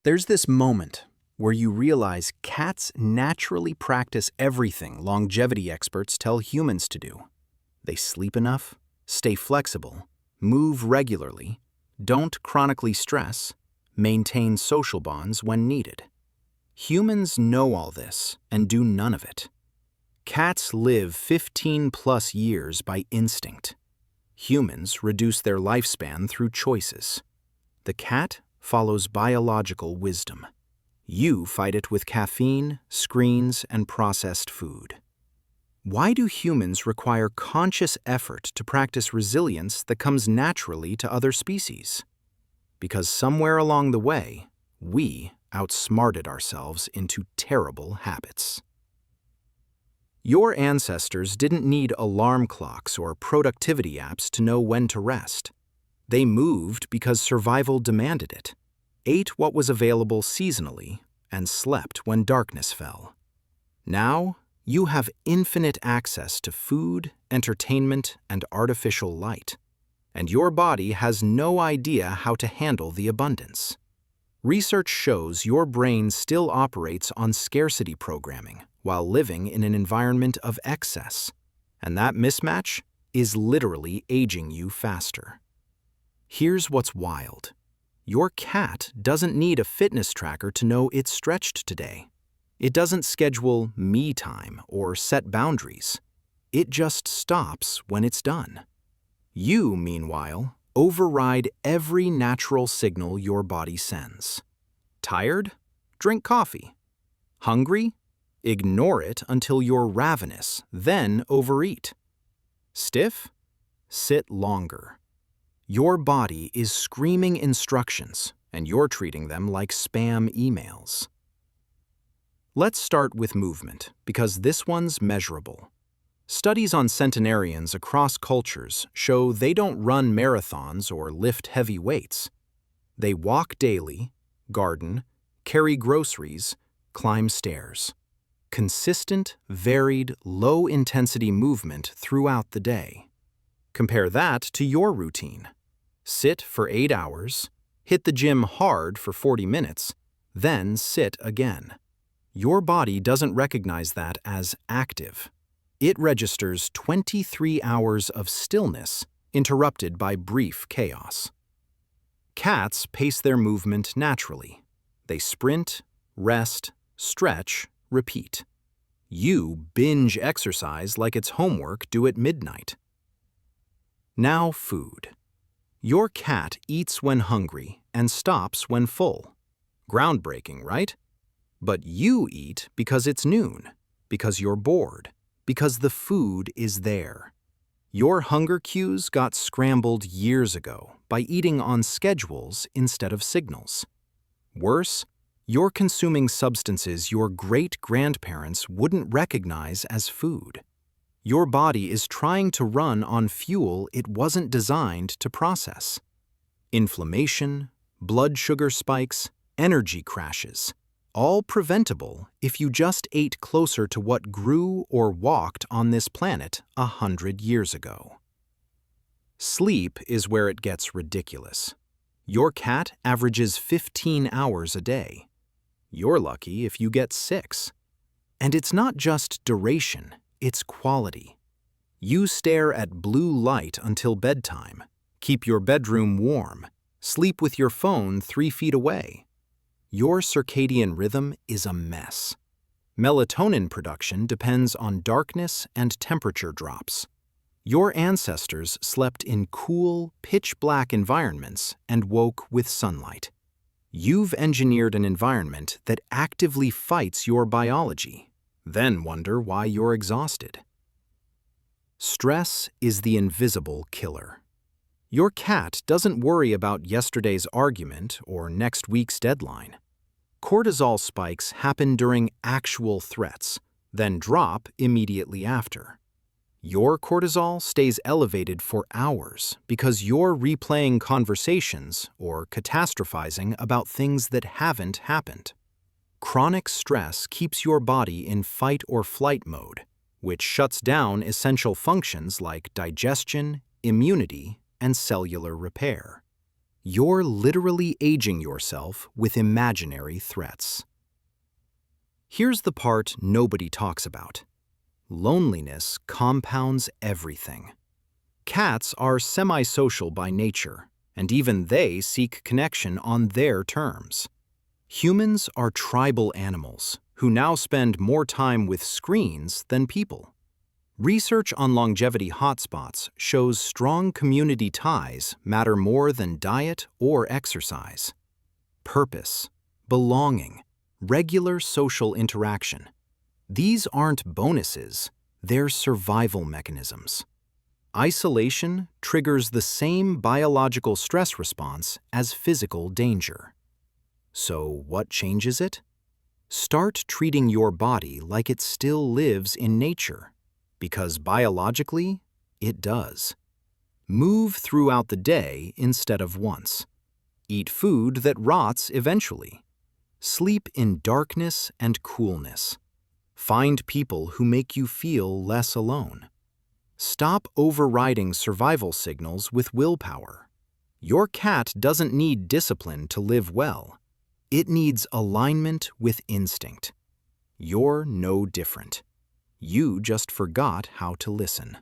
There's this moment where you realize cats naturally practice everything longevity experts tell humans to do. They sleep enough, stay flexible, move regularly, don't chronically stress, maintain social bonds when needed. Humans know all this and do none of it. Cats live 15 plus years by instinct. Humans reduce their lifespan through choices. The cat follows biological wisdom. You fight it with caffeine, screens, and processed food. Why do humans require conscious effort to practice resilience that comes naturally to other species? Because somewhere along the way, we outsmarted ourselves into terrible habits. Your ancestors didn't need alarm clocks or productivity apps to know when to rest. They moved because survival demanded it, ate what was available seasonally, and slept when darkness fell. Now, you have infinite access to food, entertainment, and artificial light, and your body has no idea how to handle the abundance. Research shows your brain still operates on scarcity programming while living in an environment of excess, and that mismatch is literally aging you faster. Here's what's wild. Your cat doesn't need a fitness tracker to know it's stretched today. It doesn't schedule me time or set boundaries. It just stops when it's done. You, meanwhile, override every natural signal your body sends. Tired? Drink coffee. Hungry? Ignore it until you're ravenous, then overeat. Stiff? Sit longer. Your body is screaming instructions, and you're treating them like spam emails. Let's start with movement, because this one's measurable. Studies on centenarians across cultures show they don't run marathons or lift heavy weights. They walk daily, garden, carry groceries, climb stairs. Consistent, varied, low-intensity movement throughout the day. Compare that to your routine. Sit for 8 hours, hit the gym hard for 40 minutes, then sit again. Your body doesn't recognize that as active. It registers 23 hours of stillness interrupted by brief chaos. Cats pace their movement naturally. They sprint, rest, stretch, repeat. You binge exercise like it's homework due at midnight. Now food. Your cat eats when hungry and stops when full. Groundbreaking, right? But you eat because it's noon, because you're bored, because the food is there. Your hunger cues got scrambled years ago by eating on schedules instead of signals. Worse, you're consuming substances your great-grandparents wouldn't recognize as food. Your body is trying to run on fuel it wasn't designed to process. Inflammation, blood sugar spikes, energy crashes, all preventable if you just ate closer to what grew or walked on this planet 100 years ago. Sleep is where it gets ridiculous. Your cat averages 15 hours a day. You're lucky if you get 6. And it's not just duration, it's quality. You stare at blue light until bedtime, keep your bedroom warm, sleep with your phone 3 feet away. Your circadian rhythm is a mess. Melatonin production depends on darkness and temperature drops. Your ancestors slept in cool, pitch-black environments and woke with sunlight. You've engineered an environment that actively fights your biology, then wonder why you're exhausted. Stress is the invisible killer. Your cat doesn't worry about yesterday's argument or next week's deadline. Cortisol spikes happen during actual threats, then drop immediately after. Your cortisol stays elevated for hours because you're replaying conversations or catastrophizing about things that haven't happened. Chronic stress keeps your body in fight or flight mode, which shuts down essential functions like digestion, immunity, and cellular repair. You're literally aging yourself with imaginary threats. Here's the part nobody talks about. Loneliness compounds everything. Cats are semi-social by nature, and even they seek connection on their terms. Humans are tribal animals who now spend more time with screens than people. Research on longevity hotspots shows strong community ties matter more than diet or exercise. Purpose, belonging, regular social interaction. These aren't bonuses, they're survival mechanisms. Isolation triggers the same biological stress response as physical danger. So what changes it? Start treating your body like it still lives in nature, because biologically, it does. Move throughout the day instead of once. Eat food that rots eventually. Sleep in darkness and coolness. Find people who make you feel less alone. Stop overriding survival signals with willpower. Your cat doesn't need discipline to live well. It needs alignment with instinct. You're no different. You just forgot how to listen.